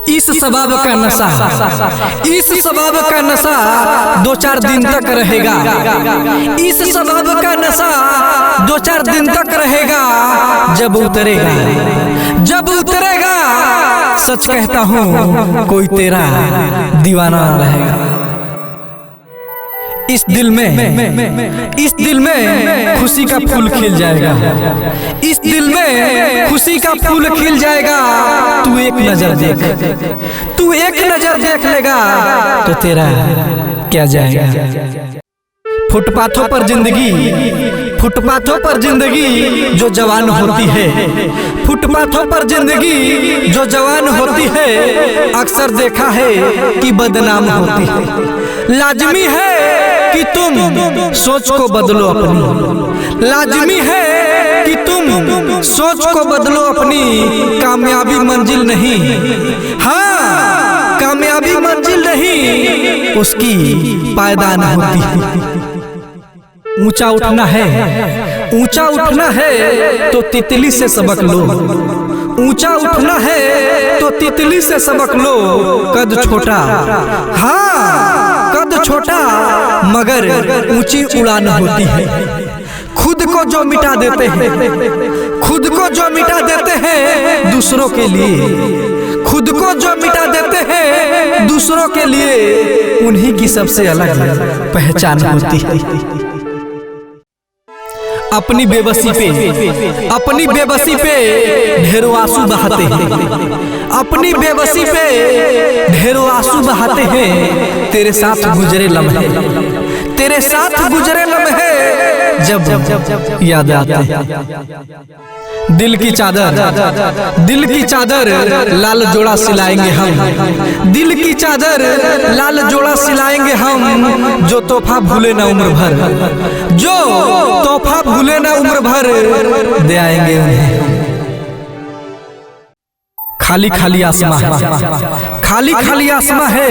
इस सबाब का नशा, इस सबाब का नशा 2-4 दिन तक रहेगा। इस सबाब का नशा 2-4 दिन तक रहेगा। जब उतरेगा, जब उतरेगा, सच कहता हूँ कोई तेरा दीवाना रहेगा। इस दिल में खुशी का फूल खिल जाएगा। इस दिल में खुशी का फूल खिल जाएगा। तू एक नजर देख, तू एक नजर देख लेगा तो तेरा क्या जाएगा। फुटपाथों पर जिंदगी, फुटपाथों पर जिंदगी जो जवान होती है, फुटपाथों पर जिंदगी जो जवान होती है, अक्सर देखा है कि बदनाम होती है। लाजमी है कि तुम सोच को बदलो अपनी, लाजमी है कि तुम सोच को बदलो अपनी। कामयाबी मंजिल नहीं, हाँ कामयाबी मंजिल नहीं, उसकी पायदान होती है। ऊंचा उठना है, ऊंचा उठना है तो तितली से सबक लो। ऊंचा उठना है तो तितली से सबक लो। कद छोटा, हाँ कद छोटा, मगर ऊंची उड़ान होती है। खुद को जो मिटा देते हैं, खुद को जो मिटा देते हैं दूसरों के लिए, खुद को जो मिटा देते हैं दूसरों के लिए, उन्हीं की सबसे अलग पहचान होती है। अपनी बेबसी पे, अपनी बेबसी पे ढेरों आंसू बहाते हैं। अपनी बेबसी पे ढेरों आंसू बहाते हैं। तेरे साथ गुजरे लम्हे, तेरे साथ गुजरे लम्हे जब याद आते हैं। दिल की चादर, दिल की चादर लाल जोड़ा सिलाएंगे हम। दिल की चादर लाल जोड़ा सिलाएंगे हम। जो तोहफा भूले ना उम्र भर, जो तोहफा भूले ना उम्र भर, दे आएंगे उन्हें। खाली खाली आसमां, खाली खाली आसमां है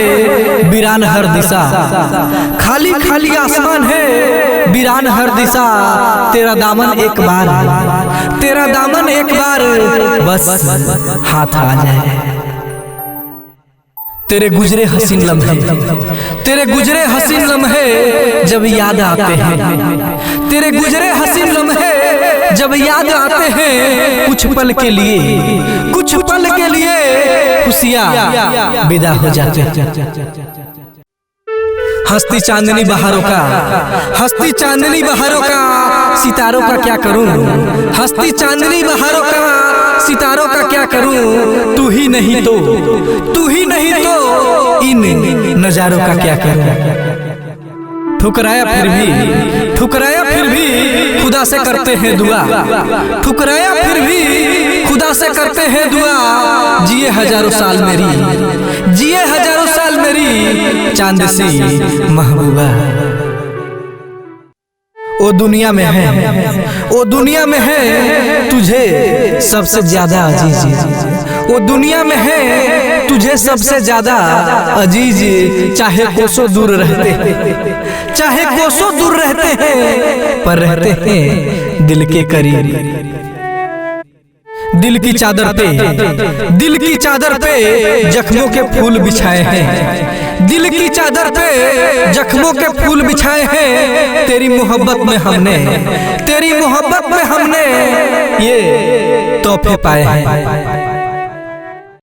वीरान हर दिशा। खाली खाली आसमान है वीरान हर दिशा। तेरा दामन एक बार, तेरा दामन एक बार बस हाथ आ जाए। तेरे गुजरे हसीन लम्हे, तेरे गुजरे हसीन लम्हे जब याद आते हैं। तेरे गुजरे हसीन लम्हे जब याद आते हैं। कुछ पल के लिए, कुछ पल के लिए खुशियाँ विदा हो जाती हैं। हंसती चांदनी बहारों का, हंसती चांदनी बहारों का, सितारों का क्या करूं। हंसती चांदनी बहारों का, सितारों का क्या करूं। तू ही नहीं तो, तू ही नहीं तो इन नजारों का क्या करूं। ठुकराया फिर भी, ठुकराया फिर भी खुदा से करते हैं दुआ। ठुकराया फिर भी खुदा से करते हैं दुआ। जिए हजारों साल मेरी, जिए हजारों साल मेरी चांद सी महबूबा। ओ दुनिया में है, ओ दुनिया में है तुझे सबसे ज्यादा अजीज। ओ दुनिया में है तुझे सबसे ज्यादा अजीज। चाहे कोसों दूर रहते हैं, चाहे कोसों दूर रहते हैं, पर रहते हैं दिल के करीब। दिल की चादर पे, दिल की चादर पे जख्मों के फूल बिछाए हैं। दिल की चादर पे जख्मों के फूल बिछाए हैं। तेरी मोहब्बत में हमने, तेरी मोहब्बत में हमने ये तोहफे पाए हैं।